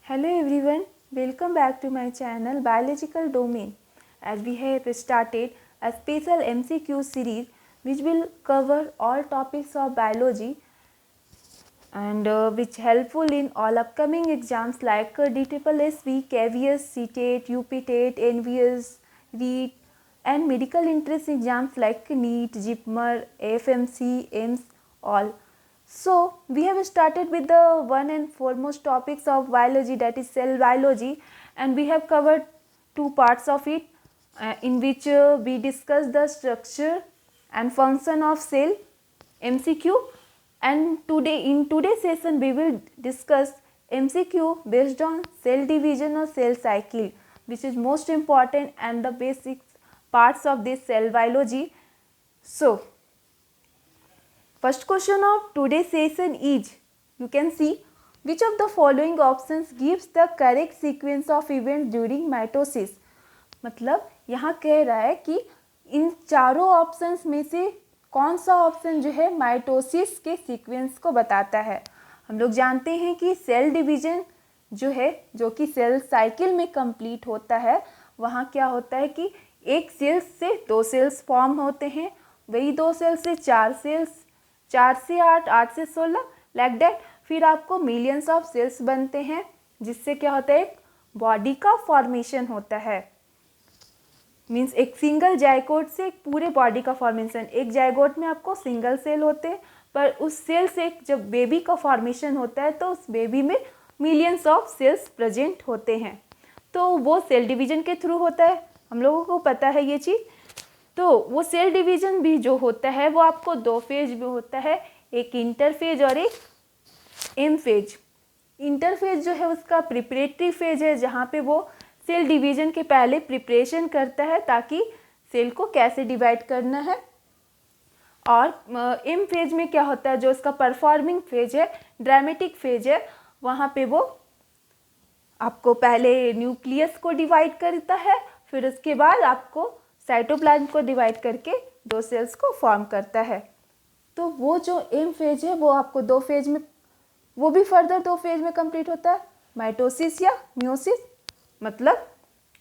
Hello everyone, welcome back to my channel Biological Domain. As we have started a special MCQ series which will cover all topics of biology and which helpful in all upcoming exams like DSSB, KVS, CTET, UPTET, NVS, REET and medical entrance exams like NEET, JIPMER, AFMC, AIIMS, all. So we have started with the one and foremost topics of biology, that is cell biology, and we have covered two parts of it in which we discussed the structure and function of cell MCQ, and in today's session we will discuss MCQ based on cell division or cell cycle, which is most important and the basic parts of this cell biology. So first question of today's session is, you can see, which of the following options gives the correct sequence of events during mitosis. मतलब यहाँ कह रहा है कि इन चारों options में से कौन सा ऑप्शन जो है माइटोसिस के सीक्वेंस को बताता है. हम लोग जानते हैं कि सेल डिवीजन जो है, जो कि सेल साइकिल में कंप्लीट होता है, वहाँ क्या होता है कि एक सेल से दो सेल्स फॉर्म होते हैं, वही दो सेल से चार सेल्स, 4 से 8, 8 से 16, लाइक दैट. फिर आपको मिलियंस ऑफ सेल्स बनते हैं, जिससे क्या होता है, एक बॉडी का फॉर्मेशन होता है. मीन्स एक सिंगल जाइगोट से एक पूरे बॉडी का फॉर्मेशन. एक जाइगोट में आपको सिंगल सेल होते हैं, पर उस सेल से जब बेबी का फॉर्मेशन होता है तो उस बेबी में मिलियंस ऑफ सेल्स प्रेजेंट होते हैं. तो वो सेल डिवीजन के थ्रू होता है, हम लोगों को पता है ये चीज़. तो वो सेल डिवीजन भी जो होता है वो आपको दो फेज में होता है, एक इंटरफेज और एक एम फेज. इंटरफेज जो है उसका प्रिपरेटरी फेज है, जहाँ पे वो सेल डिवीजन के पहले प्रिपरेशन करता है ताकि सेल को कैसे डिवाइड करना है. और एम फेज में क्या होता है, जो उसका परफॉर्मिंग फेज है, ड्रामेटिक फेज है, वहाँ पे वो आपको पहले न्यूक्लियस को डिवाइड करता है, फिर उसके बाद आपको साइटोप्लाज्म को डिवाइड करके दो सेल्स को फॉर्म करता है. तो वो जो एम फेज है वो आपको दो फेज में, वो भी फर्दर दो फेज में कंप्लीट होता है, माइटोसिस या मियोसिस. मतलब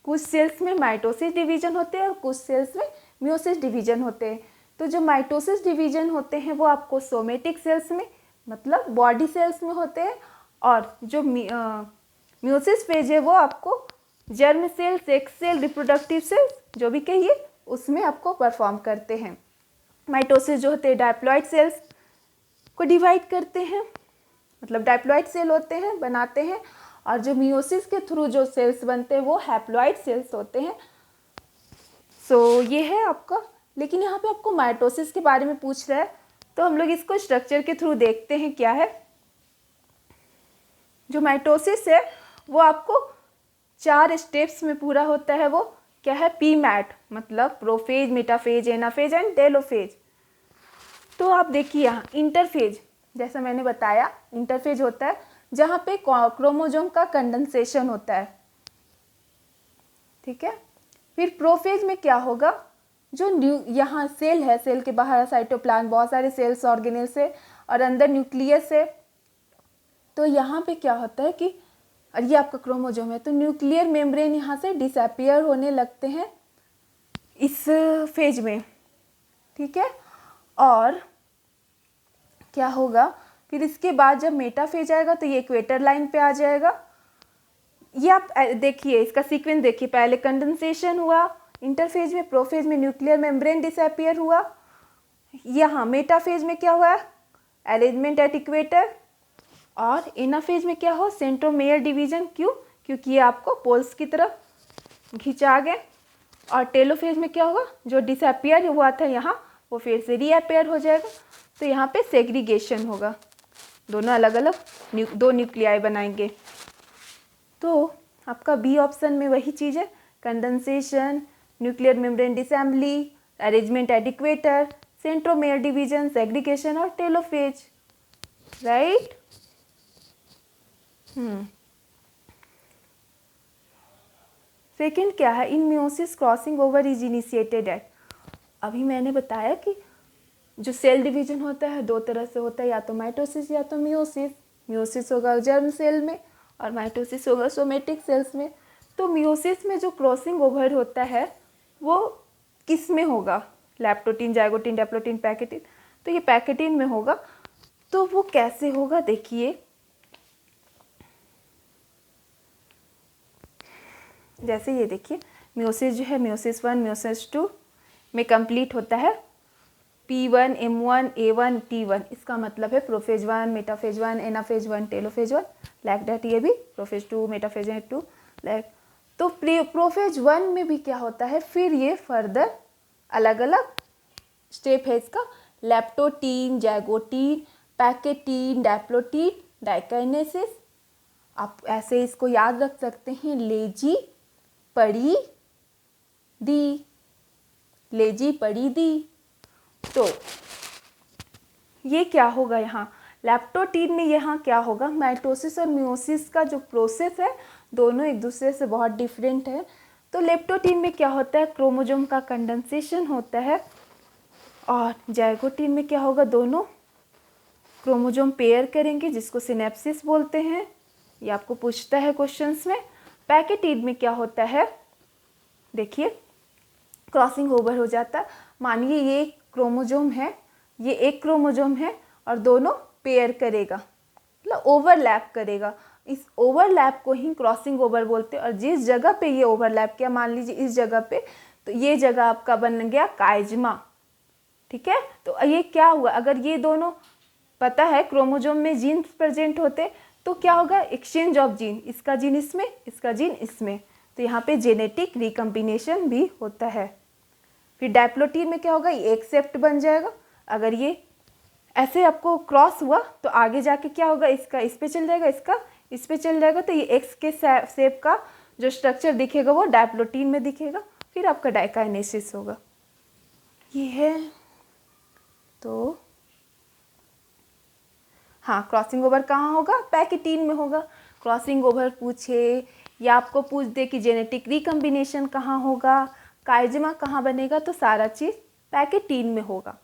कुछ सेल्स में माइटोसिस डिवीजन होते हैं और कुछ सेल्स में मियोसिस डिवीजन होते हैं. तो जो माइटोसिस डिवीजन होते हैं वो आपको सोमेटिक सेल्स में, मतलब बॉडी सेल्स में होते हैं, और जो मियोसिस फेज है वो आपको germ cell, sex cell, reproductive cells, जो भी कहिए, उसमें आपको परफॉर्म करते हैं. माइटोसिस जो होते हैं डायप्लॉइड सेल्स को डिवाइड करते हैं, मतलब डायप्लॉइड सेल होते हैं, बनाते हैं. और जो मियोसिस के थ्रू जो सेल्स बनते हैं वो हैप्लॉइड सेल्स होते हैं. सो ये है आपका. लेकिन यहाँ पे आपको माइटोसिस के बारे में पूछ रहा है, तो हम लोग इसको स्ट्रक्चर के थ्रू देखते हैं क्या है. जो माइटोसिस है वो आपको 4 स्टेप्स में पूरा होता है. वो क्या है, पीमैट, मतलब prophase, metaphase, anaphase and telophase. तो आप देखिए यहाँ इंटरफेज, जैसा मैंने बताया, इंटरफेज होता है जहाँ पे क्रोमोसोम का कंडेंसेशन होता है. ठीक है. फिर प्रोफेज में क्या होगा, जो यहाँ सेल है, सेल के बाहर साइटोप्लाज्म, बहुत सारे सेल्स ऑर्गेनेल्स है, और अंदर न्यूक्लियस है. तो यहाँ पे क्या होता है कि, और ये आपका क्रोमोसोम है, तो न्यूक्लियर मेम्ब्रेन यहाँ से डिसअपियर होने लगते हैं इस फेज में. ठीक है. और क्या होगा, फिर इसके बाद जब मेटाफेज आएगा तो ये इक्वेटर लाइन पे आ जाएगा. ये आप देखिए, इसका सीक्वेंस देखिए, पहले कंडेंसेशन हुआ इंटरफेज में, प्रोफेज में न्यूक्लियर मेम्ब्रेन डिसअपियर हुआ, यहाँ मेटाफेज में क्या हुआ, अरेंजमेंट एट इक्वेटर, और एनाफेज में क्या हो, सेंट्रोमेयर डिवीजन. क्यों, क्योंकि ये आपको पोल्स की तरफ खिंचा गए. और टेलोफेज में क्या होगा, जो डिसअपियर हुआ था यहाँ, वो फिर से रीअपियर हो जाएगा. तो यहाँ पे सेग्रीगेशन होगा, दोनों अलग अलग दो न्यूक्लियाई बनाएंगे. तो आपका बी ऑप्शन में वही चीज़ है, condensation, nuclear membrane disassembly, arrangement at equator, centromere division, segregation और टेलोफेज. राइट. सेकेंड क्या है, in meiosis crossing over is initiated at. अभी मैंने बताया कि जो सेल डिवीजन होता है दो तरह से होता है, या तो माइटोसिस या तो मियोसिस. मियोसिस होगा जर्म सेल में, और माइटोसिस होगा सोमेटिक सेल्स में। तो मियोसिस में जो क्रॉसिंग ओवर होता है वो किस में होगा? लैप्टोटीन, जाइगोटीन, डैप्लोटीन, पैकेटीन। तो ये पैकेटीन में होगा। तो वो कैसे होगा देखिए, जैसे ये देखिए मियोसिस जो है मियोसिस 1 मियोसिस 2 में कंप्लीट होता है P1 M1 A1 T1। इसका मतलब है prophase 1 metaphase 1 anaphase 1 telophase 1 like that. ये भी प्रोफेज 2 मेटाफेज 2 लाइक। तो प्रोफेज 1 में भी क्या होता है, फिर ये फर्दर अलग अलग स्टेप है इसका, लैप्टोटीन, जाइगोटीन, पैकेटीन, डैप्लोटीन, डाइकाइनेसिस। आप ऐसे इसको याद रख सकते हैं, लेजी पड़ी दी, लेजी पड़ी दी। तो ये क्या होगा यहाँ लैप्टोटीन में, यहाँ क्या होगा, माइटोसिस और मियोसिस का जो प्रोसेस है दोनों एक दूसरे से बहुत डिफरेंट है। तो लेप्टोटीन में क्या होता है, क्रोमोसोम का कंडेंसेशन होता है, और जाइगोटीन में क्या होगा, दोनों क्रोमोसोम पेयर करेंगे जिसको सिनेप्सिस बोलते हैं। ये आपको पूछता है क्वेश्चंस में। पैकेटीन में क्या होता है, देखिए क्रॉसिंग ओवर हो जाता है। मानिए ये क्रोमोसोम है, ये एक क्रोमोसोम है और दोनों पेयर करेगा, मतलब ओवरलैप करेगा। इस ओवरलैप को ही क्रॉसिंग ओवर बोलते हैं। और जिस जगह पे ये ओवरलैप किया, मान लीजिए इस जगह पे, तो ये जगह आपका बन गया काइजमा। ठीक है, तो ये क्या हुआ, अगर ये दोनों पता है क्रोमोसोम में जीन प्रेजेंट होते तो क्या होगा, एक्सचेंज ऑफ जीन, इसका जीन इसमें, इसका जीन इसमें। तो यहाँ पे जेनेटिक रिकम्बिनेशन भी होता है। फिर डाइप्लोटीन में क्या होगा, ये एक सेप्ट बन जाएगा। अगर ये ऐसे आपको क्रॉस हुआ तो आगे जाके क्या होगा, इसका इस पे चल जाएगा, इसका इस पे चल जाएगा। तो ये एक्स के शेप का जो स्ट्रक्चर दिखेगा वो डाइप्लोटीन में दिखेगा। फिर आपका डाइकाइनेसिस होगा, ये है। तो हाँ, क्रॉसिंग ओवर कहाँ होगा, पैकेटीन में होगा। क्रॉसिंग ओवर पूछे या आपको पूछ दे कि जेनेटिक रिकम्बिनेशन कहाँ होगा, काइजमा कहाँ बनेगा, तो सारा चीज़ पैकेटीन में होगा।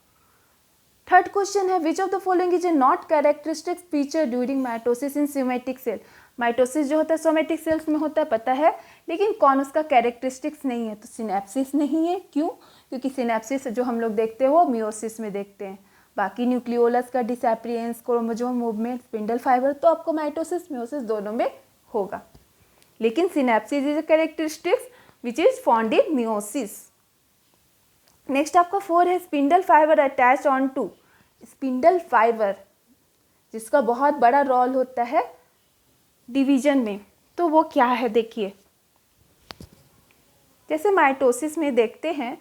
थर्ड क्वेश्चन है, which of the following is a not characteristic feature during mitosis in somatic cell. Mitosis जो होता है सोमेटिक सेल्स में होता है, पता है, लेकिन कौन उसका कैरेक्टरिस्टिक्स नहीं है, तो सिनेप्सिस नहीं है। क्यों? क्योंकि सिनेप्सिस जो हम लोग देखते हैं वो मियोसिस में देखते हैं। बाकी न्यूक्लियोलस का disappearance, chromosome movement, spindle fibre, तो आपको माइटोसिस मियोसिस दोनों में होगा। लेकिन synapsis is a characteristics which is found in meiosis. Next आपका 4 है, spindle fibre attach on to. Spindle fibre जिसका बहुत बड़ा रोल होता है डिवीजन में, तो वो क्या है देखिए। जैसे माइटोसिस में देखते हैं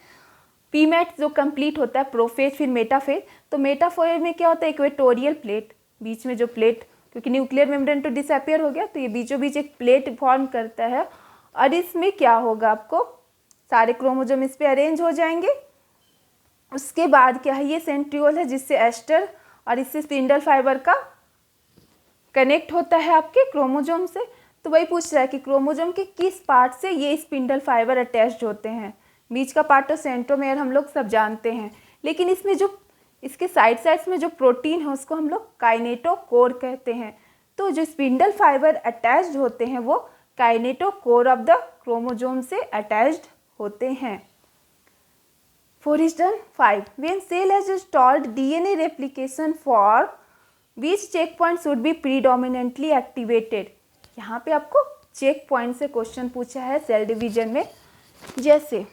पीमेट जो कंप्लीट होता है, प्रोफेज फिर मेटाफेज। तो मेटाफेज में क्या होता है, इक्वेटोरियल प्लेट, बीच में जो प्लेट, क्योंकि न्यूक्लियर मेम्ब्रेन तो डिसअपियर हो गया, तो ये बीचों बीच एक प्लेट फॉर्म करता है। और इसमें क्या होगा, आपको सारे क्रोमोसोम इस पे अरेंज हो जाएंगे। उसके बाद क्या है, ये सेंट्रियोल है जिससे एस्टर और इससे स्पिंडल फाइबर का कनेक्ट होता है आपके क्रोमोसोम से। तो वही पूछ रहा है कि क्रोमोसोम के किस पार्ट से ये स्पिंडल फाइबर अटैच्ड होते हैं। बीच का पार्ट तो सेंट्रोमेयर हम लोग सब जानते हैं, लेकिन इसमें जो इसके साइड्स में जो प्रोटीन है उसको हम लोग काइनेटोकोर कहते हैं। तो जो स्पिंडल फाइबर अटैच्ड होते हैं वो काइनेटोकोर ऑफ द क्रोमोसोम से अटैच्ड होते हैं। 4 is done. 5. When cell has installed DNA replication for which checkpoint should be predominantly activated? यहाँ पे आपको चेक पॉइंट से क्वेश्चन पूछा है सेल डिवीजन में। जैसे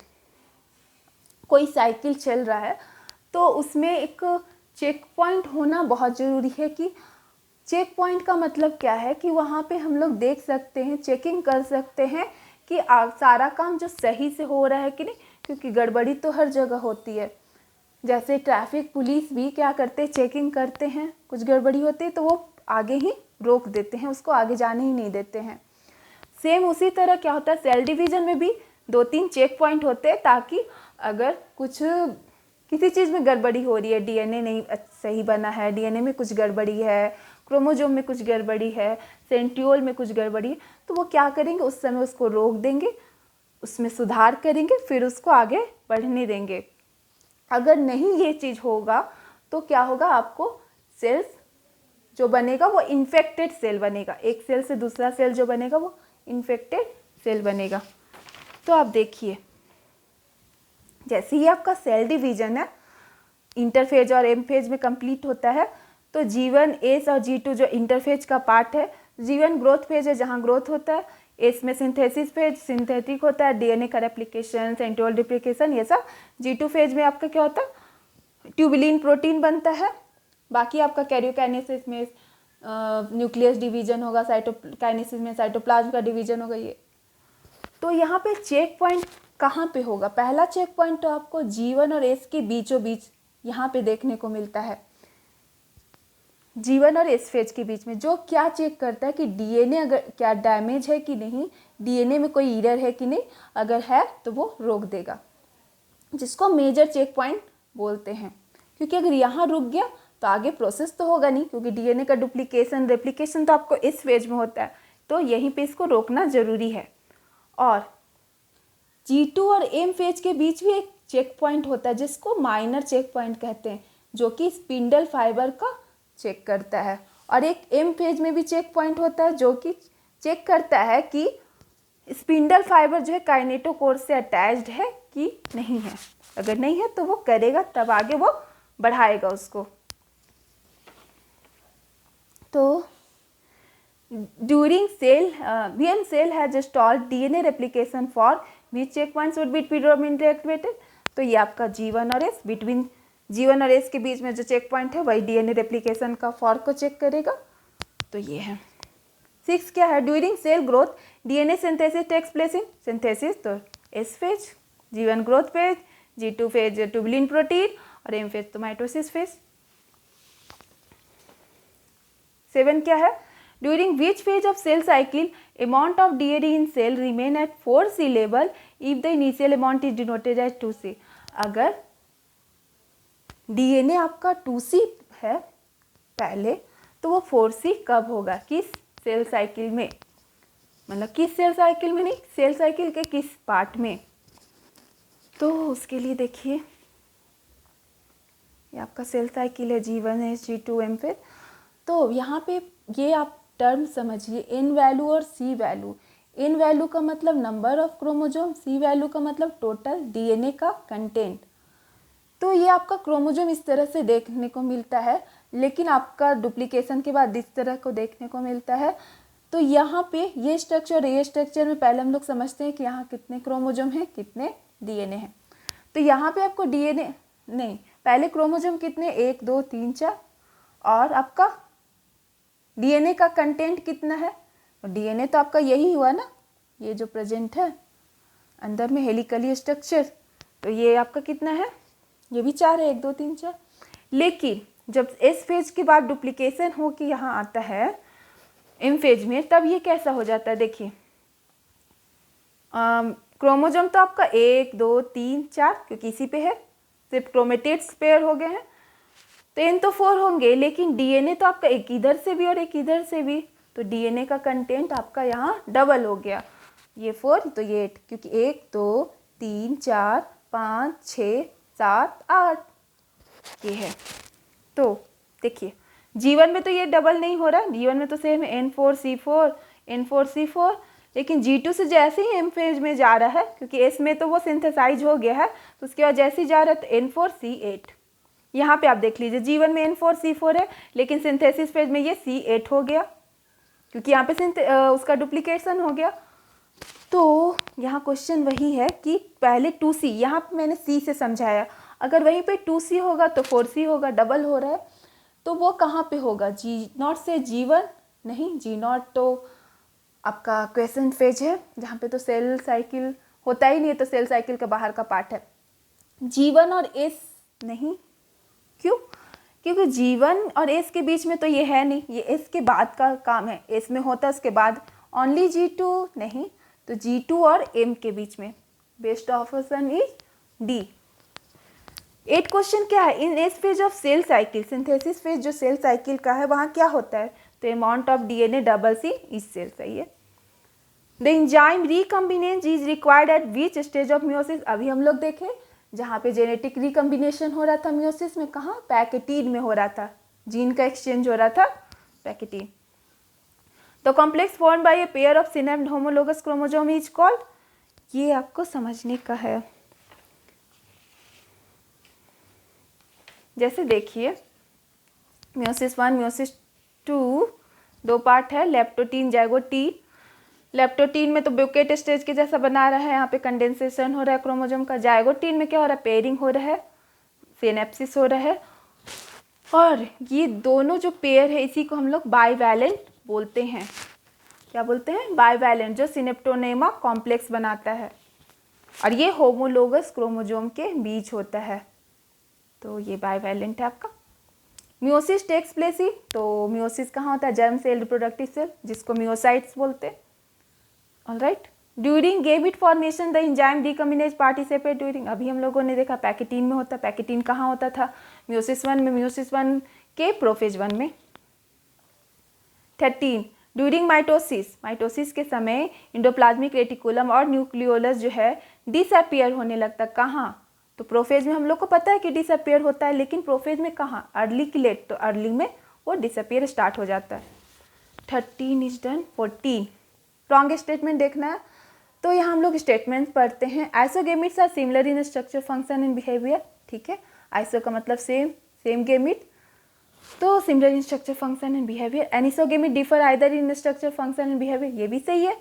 कोई साइकिल चल रहा है तो उसमें एक चेक पॉइंट होना बहुत ज़रूरी है। कि चेक पॉइंट का मतलब क्या है कि वहाँ पे हम लोग देख सकते हैं, चेकिंग कर सकते हैं कि सारा काम जो सही से हो रहा है कि नहीं, क्योंकि गड़बड़ी तो हर जगह होती है। जैसे ट्रैफिक पुलिस भी क्या करते हैं, चेकिंग करते हैं, कुछ गड़बड़ी होती है तो वो आगे ही रोक देते हैं, उसको आगे जाने ही नहीं देते हैं। सेम उसी तरह क्या होता है, सेल डिवीज़न में भी 2-3 चेक पॉइंट होते हैं, ताकि अगर कुछ किसी चीज़ में गड़बड़ी हो रही है, डीएनए नहीं सही बना है, डीएनए में कुछ गड़बड़ी है, क्रोमोसोम में कुछ गड़बड़ी है, सेंट्रियोल में कुछ गड़बड़ी है, तो वो क्या करेंगे, उस समय उसको रोक देंगे, उसमें सुधार करेंगे, फिर उसको आगे बढ़ने देंगे। अगर नहीं ये चीज़ होगा तो क्या होगा, आपको सेल्स जो बनेगा वो इन्फेक्टेड सेल बनेगा। एक सेल से दूसरा सेल जो बनेगा वो इन्फेक्टेड सेल बनेगा। तो आप देखिए, जैसे ही आपका सेल डिवीजन है इंटरफेज और एम फेज में कंप्लीट होता है, तो G1 एस और G2 जो इंटरफेज का पार्ट है, G1 ग्रोथ फेज है जहाँ ग्रोथ होता है, एस में सिंथेसिस फेज सिंथेटिक होता है, डीएनए का रेप्लिकेशन, सेंट्रोल रिप्लिकेशन, ये सब। G2 फेज में आपका क्या होता है, ट्यूबुलिन प्रोटीन बनता है। बाकी आपका कैरियोकाइनेसिस में न्यूक्लियस डिवीजन होगा, साइटोकाइनेसिस में साइटोप्लाज्म का डिवीजन होगा ये। तो यहाँ पे चेक पॉइंट कहाँ पे होगा? पहला चेक पॉइंट तो आपको G1 और S के बीचों बीच यहाँ पे देखने को मिलता है। G1 और S फेज के बीच में जो क्या चेक करता है कि डीएनए अगर क्या डैमेज है कि नहीं, डीएनए में कोई एरर है कि नहीं, अगर है तो वो रोक देगा, जिसको मेजर चेक पॉइंट बोलते हैं। क्योंकि अगर यहाँ रुक गया तो आगे प्रोसेस तो होगा नहीं, क्योंकि डीएनए का डुप्लीकेशन रेप्लिकेशन तो आपको इस फेज में होता है, तो यहीं पे इसको रोकना जरूरी है। और G2 और M फेज के बीच भी एक चेक पॉइंट होता है जिसको माइनर चेक पॉइंट कहते हैं, जो कि स्पिंडल फाइबर का चेक करता है। और एक M फेज में भी चेक पॉइंट होता है जो कि चेक करता है कि स्पिंडल फाइबर जो है काइनेटोकोर से अटैच्ड है कि नहीं है। अगर नहीं है तो वो करेगा, तब आगे वो बढ़ाएगा उसको। तो during cell when cell has stalled DNA replication for which checkpoints would be predominantly activated? तो ये आपका G1 और S, बिटवीन G1 और S के बीच में जो चेक पॉइंट है वही डीएनए रेप्लिकेशन का फॉर्क को चेक करेगा। तो ये है। 6 क्या है? During cell growth DNA synthesis takes place in synthesis, तो S phase, G1 growth phase, G2 phase tubulin protein और M फेज तो माइटोसिस फेज। 7 क्या है? During which phase of cell cycle amount of DNA in cell remain at 4C level if the initial amount is denoted as 2C? अगर DNA आपका 2C है पहले, तो वो 4C कब होगा? किस सेल साइकिल में? मतलब किस सेल साइकिल में नहीं, सेल साइकिल के किस पार्ट में? तो उसके लिए देखिए, ये आपका सेल साइकिल है G1 है, G2 M फेज। तो यहाँ पे ये आप टर्म समझिए, एन वैल्यू और सी वैल्यू। एन वैल्यू का मतलब number of chromosome, C value का मतलब टोटल डीएनए का कंटेंट। तो ये आपका क्रोमोजोम इस तरह से देखने को मिलता है, लेकिन आपका डुप्लीकेशन के बाद इस तरह को देखने को मिलता है। तो यहाँ पे ये स्ट्रक्चर में पहले हम लोग समझते हैं कि यहाँ कितने क्रोमोजोम हैं, कितने डीएनए हैं। तो यहाँ पे आपको डीएनए नहीं, पहले क्रोमोजोम कितने, 1 2 3 4, और आपका डीएनए का कंटेंट कितना है? डीएनए तो आपका यही हुआ ना, ये जो प्रेजेंट है अंदर में हेलिकली स्ट्रक्चर, तो ये आपका कितना है? ये भी 4 है, 1 2 3 4। लेकिन जब एस फेज के बाद डुप्लीकेशन हो के यहाँ आता है एम फेज में, तब ये कैसा हो जाता है? देखिए, क्रोमोजोम तो आपका 1 2 3 4, क्योंकि इसी पे है, सिर्फ क्रोमेटेड्स पेयर हो गए हैं, तो एन तो 4 होंगे, लेकिन डीएनए तो आपका एक इधर से भी और एक इधर से भी, तो डीएनए का कंटेंट आपका यहाँ डबल हो गया। ये 4 तो ये 8, क्योंकि 1 2 3 4 5 6 7 8 ये है। तो देखिए, G1 में तो ये डबल नहीं हो रहा, G1 में तो सेम है N4C4 N4C4, लेकिन G2 से जैसे ही एम फेज में जा रहा है, क्योंकि S में तो वो सिंथेसाइज हो गया है, तो उसके बाद जैसे ही जा रहा है तो N4C8। यहाँ पे आप देख लीजिए, G1 में N4C4 है, लेकिन सिंथेसिस फेज में ये C8 हो गया, क्योंकि यहाँ पे उसका डुप्लीकेशन हो गया। तो यहाँ क्वेश्चन वही है कि पहले 2C, यहाँ पे मैंने C से समझाया, अगर वहीं पे 2C होगा तो 4C होगा, डबल हो रहा है, तो वो कहाँ पे होगा? G0 से G1 नहीं, G0 तो आपका क्वेश्चन फेज है, जहाँ पे तो सेल साइकिल होता ही नहीं है, तो सेल साइकिल का बाहर का पार्ट है। G1 और S नहीं, क्यों? क्योंकि G1 और S के बीच में तो ये है नहीं, ये S के बाद का काम है, S में होता है उसके बाद। ओनली G2 नहीं, तो G2 और M के बीच में। Best option is D. 8 question क्या है? In S phase of cell cycle, synthesis phase जो सेल साइकिल का है, वहाँ क्या होता है? तो amount of DNA doubles in each cell, सही है। The enzyme recombinase is required at which stage of meiosis? अभी हम लोग देखें जहाँ पे जेनेटिक रिकम्बिनेशन हो रहा था मियोसिस में, कहाँ? पैकेटिड में हो रहा था, जीन का एक्सचेंज हो रहा था, pachytene. The complex form by a pair of synapsed homologous chromosome is called, ये आपको समझने का है। जैसे देखिए मियोसिस 1 मियोसिस 2 दो पार्ट है, लेप्टोटीन जाइगोटीन। लेप्टोटीन में तो ब्यूकेट स्टेज के जैसा बना रहा है, यहाँ पे कंडेंसेशन हो रहा है क्रोमोसोम का। जाइगोटीन में क्या हो रहा है, पेयरिंग हो रहा है, सिनेप्सिस हो रहा है। और ये दोनों जो पेयर है इसी को हम लोग बाइवैलेंट बोलते हैं। क्या बोलते हैं, बाइवैलेंट, जो सिनेप्टोनेमा कॉम्प्लेक्स बनाता है। और ये होमोलोगस क्रोमोसोम के बीच होता है, तो ये बाइवैलेंट है आपका। मियोसिस टेक्स प्लेस ही, तो मियोसिस कहाँ होता है, जर्म सेल, रिप्रोडक्टिव सेल, जिसको मियोसाइट्स बोलते हैं। Alright, during gamete formation the enzyme recombinase participate during, अभी हम लोगों ने देखा पैकेटीन में होता है। पैकेटीन कहाँ होता था, मियोसिस 1 में, मियोसिस 1 के प्रोफेज 1 में। 13 ड्यूरिंग माइटोसिस, माइटोसिस के समय इंडोप्लाज्मिक रेटिकुलम और न्यूक्लियोलस जो है डिसअपियर होने लगता है। कहाँ, तो प्रोफेज में हम लोग को पता है कि डिसअपियर होता है, लेकिन प्रोफेज में कहाँ, अर्ली की लेट, तो अर्ली में वो डिसअपियर स्टार्ट हो जाता है। 13 इज डन। 14 रॉन्ग स्टेटमेंट देखना है, तो यहाँ हम लोग स्टेटमेंट पढ़ते हैं। Isogametes are similar in structure, function and behaviour, ठीक है। आइसो का मतलब सेम गेमिट, तो similar in structure, function and behaviour. Anisogamete differ either in structure, function and behaviour, ये भी सही है।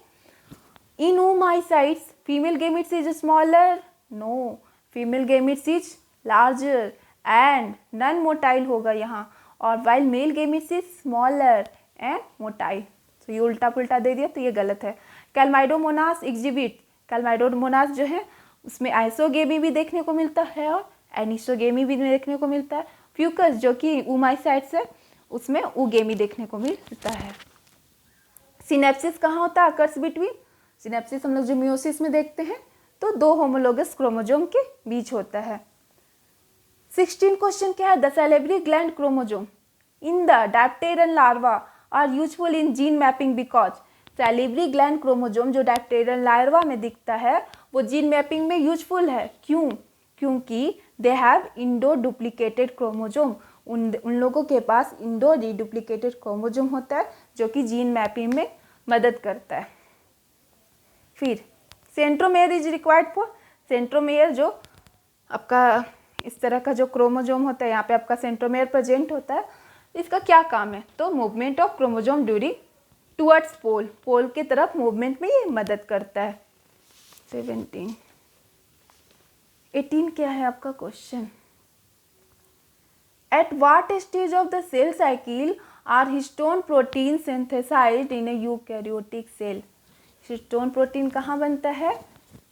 In oocytes female gametes is smaller, no, female gametes is larger and non motile होगा यहाँ, और while male gametes is smaller and motile. तो ये उल्टा पुल्टा दे दिया, तो ये गलत है। कैल्माइडोमोनास एग्जिबिट, कैल्माइडोमोनास जो है उसमें आइसोगेमी भी देखने को मिलता है और एनिसोगेमी भी देखने को मिलता है। फ्यूकस जो कि oocytes है उसमें ऊगेमी देखने को मिलता है। सिनेप्सिस कहाँ होता है, अकर्स बिटवीन, सिनेप्सिस हम लोग जो मियोसिस में देखते हैं तो दो होमोलोगस क्रोमोसोम के बीच होता है। 16 क्वेश्चन क्या है, the salivary gland chromosome in the dipteran larva are useful in gene mapping because, salivary gland chromosome जो डायप्टेरन लार्वा में दिखता है वो जीन मैपिंग में यूजफुल है। क्यों, क्योंकि they have Indo duplicated chromosome, उन लोगों के पास इंडो डुप्लीकेटेड क्रोमोसोम होता है जो कि जीन मैपिंग में मदद करता है। फिर centromere is required for, centromere जो आपका इस तरह का जो क्रोमोसोम होता है, यहाँ पे आपका सेंट्रोमेयर प्रेजेंट होता है, इसका क्या काम है, तो movement of chromosome during towards pole, pole के तरफ मूवमेंट में ये मदद करता है। 17 18 क्या है आपका question, at what stage of the cell cycle are histone protein synthesized in a eukaryotic cell, histone protein कहाँ बनता है,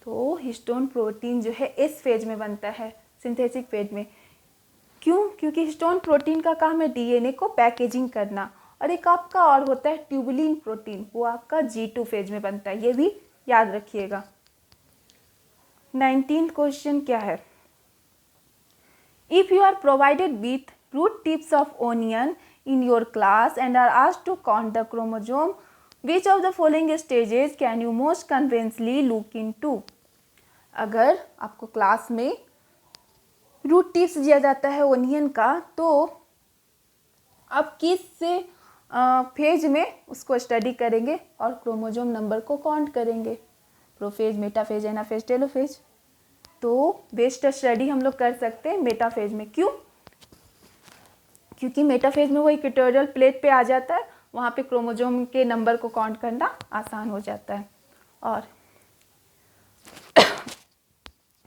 तो हिस्टोन प्रोटीन जो है इस फेज में बनता है, सिंथेटिक फेज में। क्यों, क्योंकि हिस्टोन प्रोटीन का काम है डीएनए को पैकेजिंग करना, और एक आपका और होता है ट्यूबुलिन प्रोटीन, वो आपका G2 फेज में बनता है, ये भी याद रखिएगा। 19 क्वेश्चन क्या है, if you are provided with root tips of onion in your class and are asked to count the chromosome, which of the following stages can you most convincingly look into, अगर आपको class में root tips दिया जाता है onion का, तो आप किस से फेज में उसको स्टडी करेंगे और क्रोमोसोम नंबर को काउंट करेंगे, प्रोफेज, मेटाफेज, एनाफेज, टेलोफेज। तो बेस्ट स्टडी हम लोग कर सकते हैं मेटाफेज में। क्यों, क्योंकि मेटाफेज में वो इक्वेटोरियल प्लेट पे आ जाता है, वहाँ पे क्रोमोसोम के नंबर को काउंट करना आसान हो जाता है। और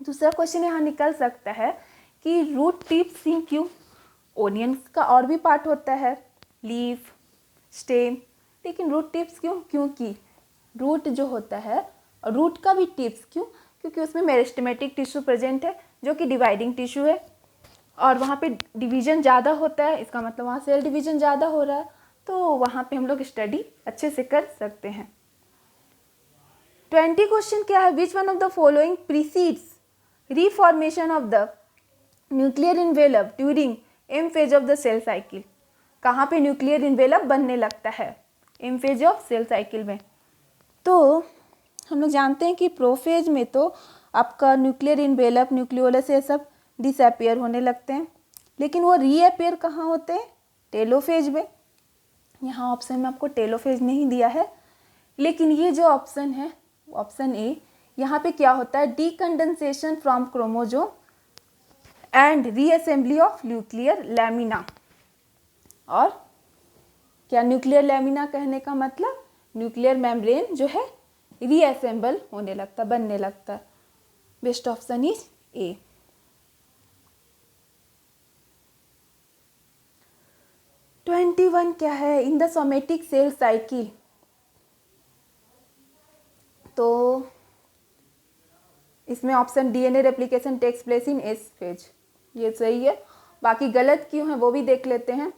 दूसरा क्वेश्चन यहाँ निकल सकता है कि रूट टिप्स ही क्यों, ओनियंस का और भी पार्ट होता है, लीफ, स्टेम, लेकिन रूट टिप्स क्यों, क्योंकि रूट जो होता है, रूट का भी टिप्स क्यों, क्योंकि उसमें मेरिस्टेमेटिक टिश्यू प्रेजेंट है जो कि डिवाइडिंग टिश्यू है, और वहाँ पे डिवीजन ज़्यादा होता है, इसका मतलब वहाँ सेल डिवीजन ज़्यादा हो रहा है, तो वहाँ पे हम लोग स्टडी अच्छे से कर सकते हैं। 20 क्वेश्चन क्या है, which one of the following precedes reformation of the nuclear envelope during M phase of the cell cycle, कहाँ पे न्यूक्लियर इन्वेलप बनने लगता है, M phase of cell cycle में। तो हम लोग जानते हैं कि प्रोफेज में तो आपका न्यूक्लियर इन्वेलप, न्यूक्लियोलस, ये सब डिसअपियर होने लगते हैं, लेकिन वो रीअपियर कहाँ होते हैं, टेलोफेज में। यहाँ ऑप्शन में आपको टेलोफेज नहीं दिया है, लेकिन ये जो ऑप्शन है ऑप्शन ए, यहाँ पे क्या होता है, डीकंडेंसेशन from chromosome and reassembly of nuclear lamina. और क्या न्यूक्लियर लैमिना कहने का मतलब न्यूक्लियर मेम्ब्रेन जो है रीअसेंबल होने लगता, बनने लगता है। Best option is a. 21 क्या है, in the somatic cell cycle. तो इसमें option DNA replication takes place in S phase, ये सही है। बाकी गलत क्यों है वो भी देख लेते हैं।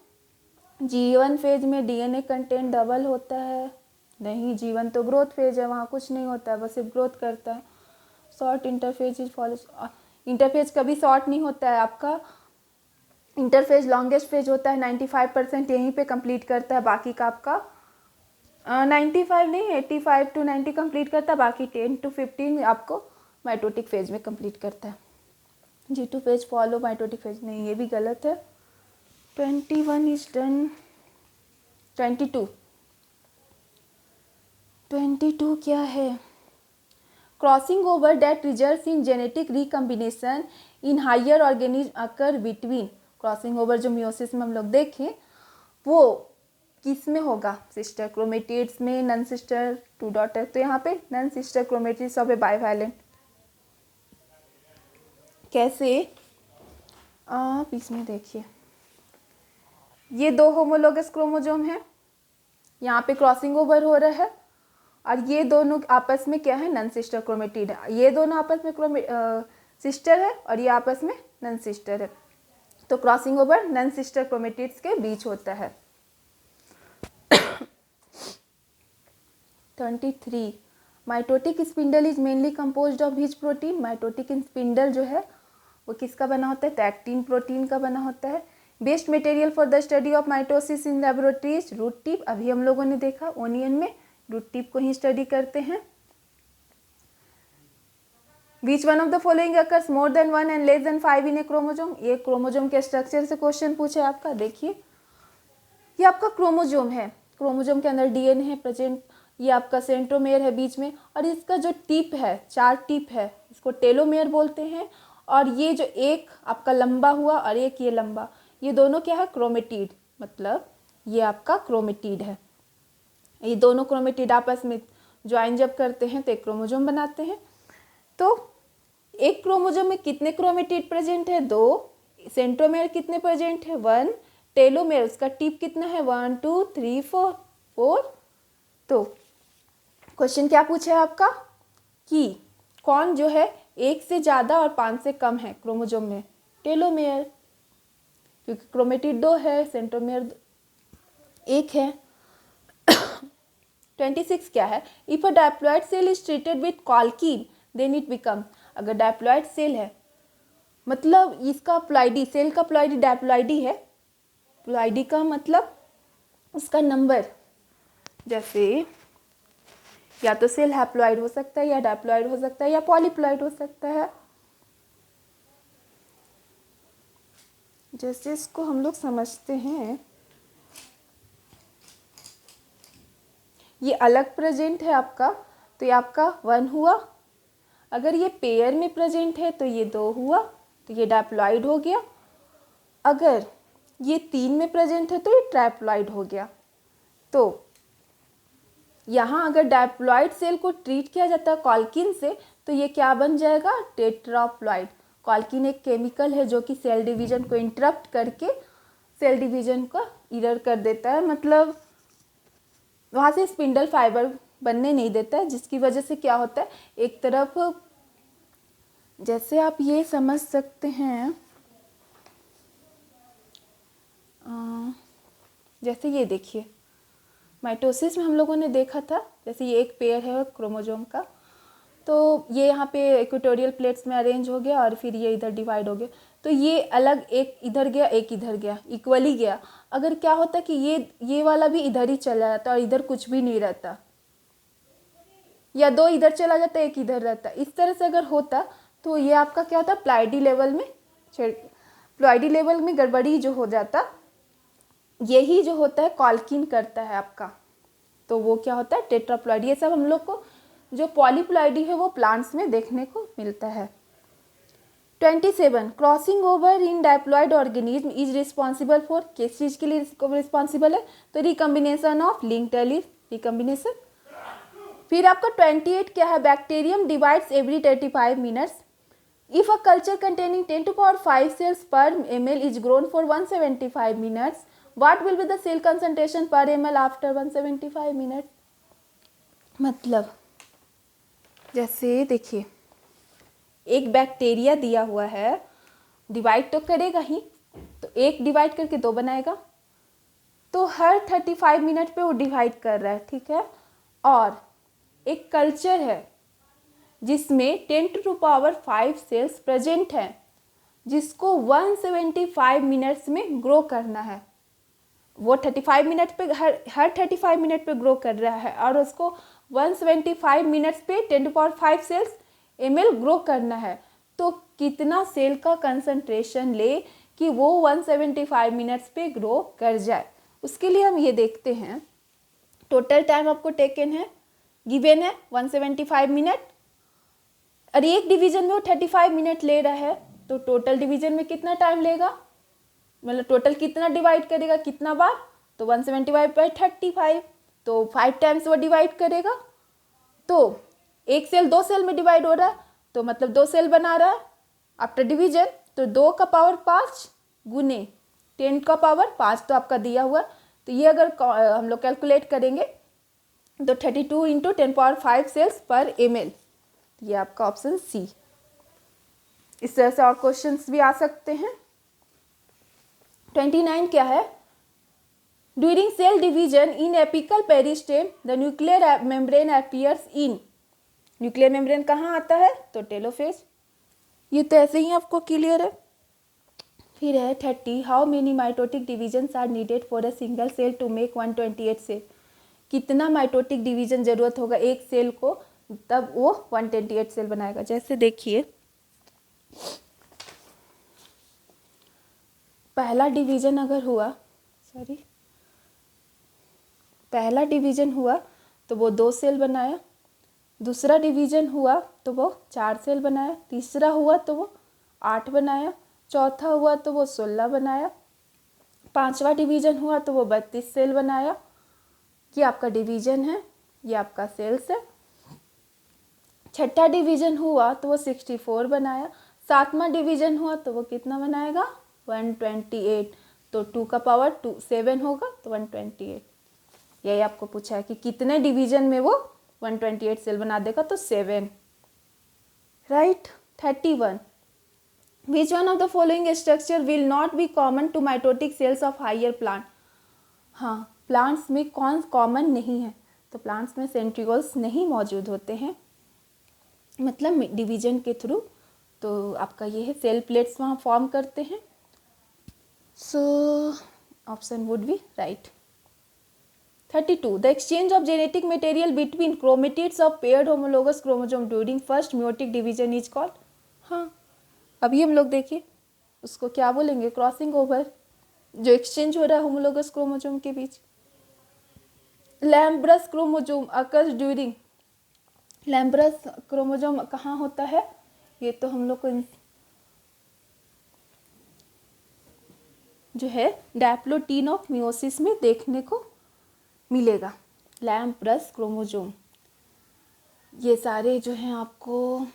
G1 फेज में डीएनए कंटेंट डबल होता है, नहीं, G1 तो ग्रोथ फेज है, वहाँ कुछ नहीं होता है, बस सिर्फ ग्रोथ करता है। Short interphase is follow, interphase कभी शॉर्ट नहीं होता है आपका, इंटरफेज लॉन्गेस्ट फेज होता है, 95% यहीं पे कंप्लीट करता है, बाकी का आपका 95 नहीं 85 to 90 कंप्लीट करता है, बाकी 10 to 15 आपको माइटोटिक फेज में कंप्लीट करता है। G2 phase follow mitotic phase, नहीं ये भी गलत है। 21 इज डन। 22 क्या है, crossing over that results in genetic recombination in higher organism occur between. Crossing over जो मियोसिस में हम लोग देखें वो किस में होगा, सिस्टर क्रोमेटिड्स में, नन सिस्टर, टू डॉटर। तो यहाँ पे non sister chromatids of a bivalent. कैसे, आप इसमें देखिए, ये दो होमोलोगस क्रोमोजोम है, यहाँ पे क्रॉसिंग ओवर हो रहा है, और ये दोनों आपस में क्या है, नन सिस्टर क्रोमेटिड है। ये दोनों आपस में सिस्टर है और ये आपस में नन सिस्टर है। तो crossing over non sister chromatids के बीच होता है। 23 mitotic spindle is mainly composed of which protein. Mitotic spindle जो है वो किसका बना होता है, एक्टिन प्रोटीन का बना होता है। Best material for the study of mitosis in laboratories, root tip, अभी हम लोगों ने देखा ओनियन में रूट टिप को ही स्टडी करते हैं। Which one of the following occurs more than 1 and less than 5 in a chromosome? ये क्रोमोजोम के स्ट्रक्चर से क्वेश्चन पूछे आपका। देखिए ये आपका क्रोमोजोम है, क्रोमोजोम के अंदर डीएनए है प्रेजेंट, ये आपका सेंट्रोमेयर है बीच में, और इसका जो टिप है, 4 टिप है, इसको टेलोमेयर बोलते हैं। और ये जो एक आपका लंबा हुआ और एक ये लंबा, ये दोनों क्या है, क्रोमेटिड, मतलब ये आपका क्रोमेटिड है। ये दोनों क्रोमेटिड आपस में ज्वाइन जब करते हैं तो एक क्रोमोजोम बनाते हैं। तो एक क्रोमोजोम में कितने क्रोमेटिड प्रेजेंट है, 2, सेंट्रोमेयर कितने प्रेजेंट है, 1, टेलोमेयर उसका टिप कितना है, 1 2 3 4। तो क्वेश्चन क्या पूछा है आपका कि कौन जो है एक से ज़्यादा और 5 से कम है क्रोमोजोम में, टेलोमेयर, क्योंकि क्रोमेटिड 2 है, सेंट्रोमेयर 1 है। 26 क्या है, if a diploid cell is treated with colchicine then it become. अगर डायप्लॉइड सेल है, मतलब इसका प्लॉइडी, सेल का प्लॉइडी डायप्लॉइडी है, प्लॉइडी का मतलब उसका नंबर, जैसे या तो सेल हैप्लॉइड हो सकता है, या डायप्लॉइड हो सकता है, या पॉलीप्लॉइड हो सकता है। जैसे इसको हम लोग समझते हैं, ये अलग प्रेजेंट है आपका, तो ये आपका 1 हुआ। अगर ये पेयर में प्रेजेंट है तो ये 2 हुआ, तो ये डायप्लॉइड हो गया। अगर ये 3 में प्रेजेंट है तो ये ट्राइप्लॉइड हो गया। तो यहाँ अगर डायप्लॉइड सेल को ट्रीट किया जाता है कॉल्किन से, तो ये क्या बन जाएगा, टेट्राप्लॉइड। कॉल्किन एक केमिकल है जो कि सेल डिवीजन को इंटरप्ट करके सेल डिवीजन का इरर कर देता है, मतलब वहाँ से स्पिंडल फाइबर बनने नहीं देता है, जिसकी वजह से क्या होता है, एक तरफ जैसे आप ये समझ सकते हैं, जैसे ये देखिए माइटोसिस में हम लोगों ने देखा था, जैसे ये एक पेयर है क्रोमोजोम का, तो ये यहाँ पे इक्वेटोरियल प्लेट्स में अरेंज हो गया और फिर ये इधर डिवाइड हो गया, तो ये अलग, एक इधर गया एक इधर गया, इक्वली गया। अगर क्या होता कि ये वाला भी इधर ही चला जाता और इधर कुछ भी नहीं रहता, या 2 इधर चला जाता एक इधर रहता, इस तरह से अगर होता तो ये आपका क्या होता, प्लॉइडी लेवल में गड़बड़ी जो हो जाता, यही जो होता है कॉल्किन करता है आपका, तो वो क्या होता है टेट्राप्लॉइडी। ये सब हम लोग को जो पॉलीप्लॉइडी है वो प्लांट्स में देखने को मिलता है। 27 crossing over in diploid organism is responsible for, किस चीज़ के लिए रिस्पॉन्सिबल है, तो recombination of linked allele, recombination. फिर आपका 28 क्या है, bacterium divides every 35 minutes. If a culture containing 10 to power 5 cells per ml is grown for 175 minutes, what will be the cell concentration per ml after 175 minutes? मतलब जैसे देखिए एक bacteria दिया हुआ है, डिवाइड तो करेगा ही, तो एक डिवाइड करके दो बनाएगा, तो हर 35 मिनट पे वो डिवाइड कर रहा है, ठीक है। और एक कल्चर है जिसमें 10 to power 5 सेल्स प्रेजेंट हैं, जिसको 175 मिनट्स में ग्रो करना है। वो 35 मिनट पे हर 35 मिनट पे ग्रो कर रहा है और उसको 175 मिनट्स पे 10 to power 5 cells ml grow करना है। तो कितना सेल का कंसंट्रेशन ले कि वो 175 मिनट्स पे ग्रो कर जाए, उसके लिए हम ये देखते हैं। टोटल टाइम आपको टेकन है, गिवन है 175 मिनट, और एक डिवीजन में वो 35 मिनट ले रहा है, तो टोटल डिवीजन में कितना टाइम लेगा, मतलब टोटल कितना डिवाइड करेगा कितना बार, तो 175/35, तो 5 टाइम्स वो डिवाइड करेगा। तो एक सेल 2 सेल में डिवाइड हो रहा है, तो मतलब 2 सेल बना रहा है आफ्टर डिवीजन, तो 2 का पावर 5 गुने 10 का पावर 5 तो आपका दिया हुआ। तो ये अगर हम लोग कैलकुलेट करेंगे तो 32 × 10⁵ सेल्स पर ml, ये आपका ऑप्शन सी। इस तरह से और क्वेश्चंस भी आ सकते हैं। 29 क्या है, during cell division in apical meristem the nuclear membrane appears in, nuclear membrane कहाँ आता है, तो टेलोफेज। ये तो ऐसे ही आपको क्लियर है। फिर है 30 how many mitotic divisions are needed for a single cell to make 128 cell, कितना माइटोटिक डिवीजन जरूरत होगा एक सेल को, तब वो 128 सेल बनाएगा। जैसे देखिए पहला डिवीजन अगर हुआ, पहला डिवीजन हुआ तो वो 2 सेल बनाया, दूसरा डिवीजन हुआ तो वो 4 सेल बनाया, तीसरा हुआ तो वो 8 बनाया, चौथा हुआ तो वो 16 बनाया, पांचवा डिवीजन हुआ तो वो 32 सेल बनाया। ये आपका डिवीजन है, ये आपका सेल्स है। छठा डिवीजन हुआ तो वो 64 बनाया, सातवां डिवीजन हुआ तो वो कितना बनाएगा 128, तो 2 का पावर 7 होगा तो 128। यही आपको पूछा है कि कितने डिवीजन में वो 128 सेल बना देगा, तो 7, right. 31 which one of the following structure will not be common to mitotic cells of higher plant. हाँ, प्लांट्स में कौन कॉमन नहीं है, तो प्लांट्स में सेंट्रियोल्स नहीं मौजूद होते हैं, मतलब डिवीजन के थ्रू। तो आपका ये है सेल प्लेट्स वहाँ फॉर्म करते हैं, so option would be right. 32 the exchange of genetic material between chromatids of paired homologous chromosome during first meiotic division is called. हाँ, अभी हम लोग देखिए उसको क्या बोलेंगे, क्रॉसिंग ओवर, जो एक्सचेंज हो रहा है होमोलोगस क्रोमोसोम के बीच। लैम्ब्रस क्रोमोसोम अकर्स ड्यूरिंग, लैम्ब्रस क्रोमोसोम कहाँ होता है, ये तो हम लोग को जो है डैप्लोटीन ऑफ मियोसिस में देखने को मिलेगा। लैम्ब्रस क्रोमोसोम ये सारे जो हैं आपको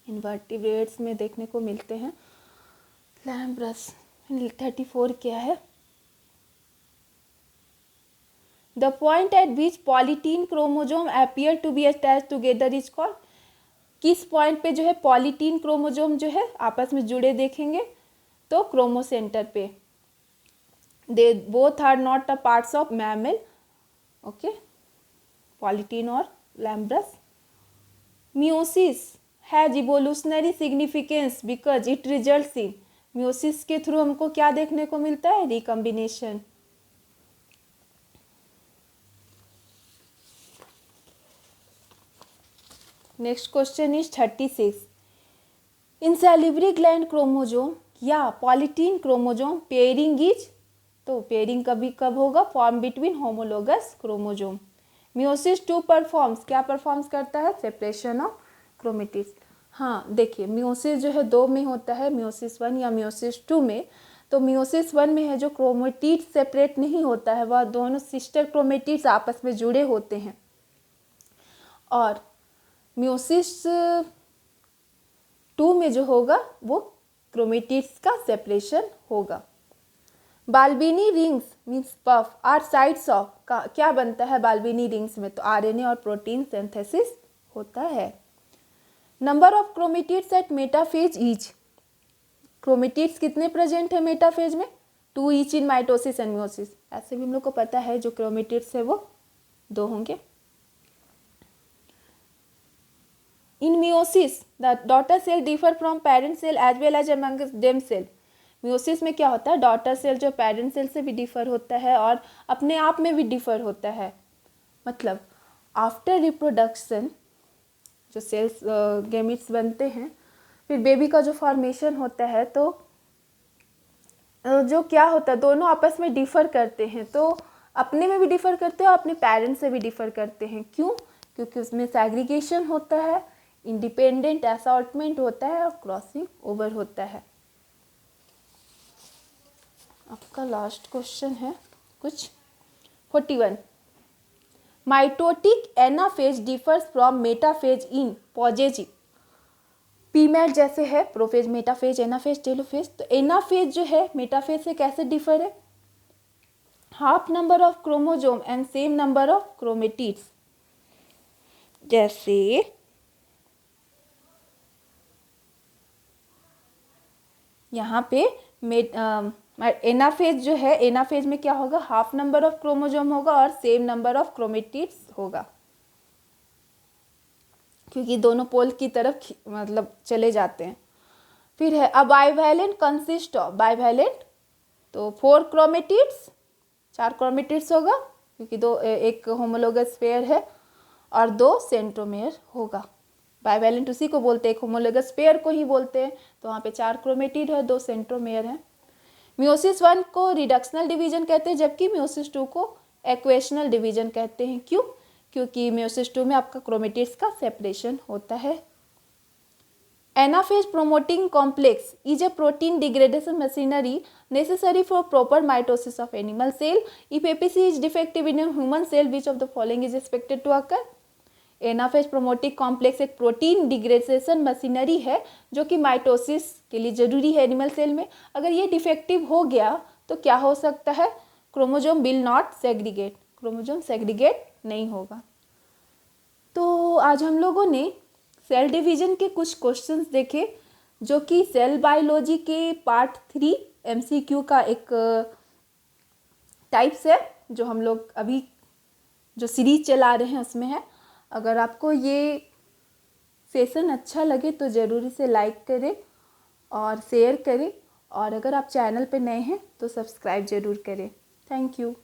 इन्वर्टिब्रेट्स में देखने को मिलते हैं। लैम्ब्रस 34 क्या है, the point at which polytene chromosome appear to be attach together is called. किस पॉइंट पे जो है पॉलीटीन क्रोमोसोम जो है आपस में जुड़े देखेंगे, तो क्रोमोसेंटर पे। They both are not a parts of mammal, okay, polytene और lampbrush. Meiosis has evolutionary significance because it results in, meiosis के थ्रू हमको क्या देखने को मिलता है, recombination. Next question is 36 in salivary gland chromosome या पॉलीटीन क्रोमोसोम पेयरिंग इज तो पेयरिंग कभी कब होगा, form between homologous chromosome. Meiosis 2 performs, क्या परफॉर्म्स करता है, सेपरेशन ऑफ क्रोमेटिड्स। हाँ देखिए, मियोसिस जो है 2 में होता है, मियोसिस 1 या मियोसिस 2 में। तो मियोसिस 1 में है जो क्रोमेटिड्स सेपरेट नहीं होता है, वह दोनों सिस्टर क्रोमेटिड्स आपस में जुड़े होते हैं। और मियोसिस 2 में जो होगा वो क्रोमेटिड्स का सेपरेशन होगा। Balbiani rings means puff are sites of, का क्या बनता है बाल्बिनी रिंग्स में, तो आरएनए और प्रोटीन सिंथेसिस होता है। Number of chromatids at metaphase each, chromatids कितने प्रेजेंट है मेटाफेज में, 2 each in mitosis and meiosis. ऐसे भी हम लोग को पता है जो क्रोमेटिड्स है वो 2 होंगे। In meiosis the daughter cell differ from parent cell as well as among them cell. Meiosis में क्या होता है, डॉटर सेल जो पेरेंट सेल से भी डिफर होता है और अपने आप में भी डिफर होता है। मतलब आफ्टर रिप्रोडक्शन जो सेल्स गैमीट्स बनते हैं, फिर बेबी का जो फॉर्मेशन होता है, तो जो क्या होता है, दोनों आपस में डिफर करते हैं। तो अपने में भी डिफर करते हैं और अपने पेरेंट्स से भी डिफर करते हैं। क्यों, क्योंकि उसमें सेग्रीगेशन होता है, इंडिपेंडेंट असॉर्टमेंट होता है और क्रॉसिंग ओवर होता है। आपका लास्ट क्वेश्चन है कुछ 41। Mitotic anaphase differs from metaphase in पॉजेजी। पीमैट जैसे है प्रोफेज, मेटाफेज, एनाफेज, टेलोफेज। तो एनाफेज जो है मेटाफेज से कैसे डिफर है, half number of chromosome and same number of chromatids. जैसे यहाँ पे एनाफेज जो है, एनाफेज में क्या होगा, हाफ नंबर ऑफ क्रोमोजोम होगा और सेम नंबर ऑफ क्रोमेटिड्स होगा, क्योंकि दोनों पोल की तरफ मतलब चले जाते हैं। फिर है अ बाइवैलेंट कंसिस्ट ऑफ, बाइवैलेंट तो 4 क्रोमेटिड्स, 4 क्रोमेटिड्स होगा, क्योंकि एक होमोलोगस पेयर है और 2 सेंट्रोमेयर होगा। बाइवैलेंट उसी को बोलते हैं, एक होमोलोगस पेयर को ही बोलते हैं। तो वहाँ पे 4 क्रोमेटिड है, 2 सेंट्रोमेयर हैं। मियोसिस 1 को रिडक्शनल डिवीजन कहते हैं, जबकि मियोसिस 2 को एक्वेशनल डिवीजन कहते हैं। क्यों, क्योंकि मियोसिस 2 में आपका क्रोमेटिड्स का सेपरेशन होता है। Anaphase promoting complex is a protein degradation machinery necessary for proper mitosis of animal cell. If APC is defective in a human cell, which of the following is expected to occur? Anaphase promoting complex एक protein degradation machinery है जो कि mitosis के लिए जरूरी है animal cell में। अगर ये डिफेक्टिव हो गया तो क्या हो सकता है, chromosome will not segregate, chromosome segregate नहीं होगा। तो आज हम लोगों ने सेल डिवीजन के कुछ क्वेश्चंस देखे, जो कि सेल बायोलॉजी के पार्ट 3 MCQ का एक टाइप्स है, जो हम लोग अभी जो सीरीज चला रहे हैं उसमें है। अगर आपको ये सेशन अच्छा लगे तो ज़रूर से लाइक करें और शेयर करें, और अगर आप चैनल पे नए हैं तो सब्सक्राइब ज़रूर करें। Thank you.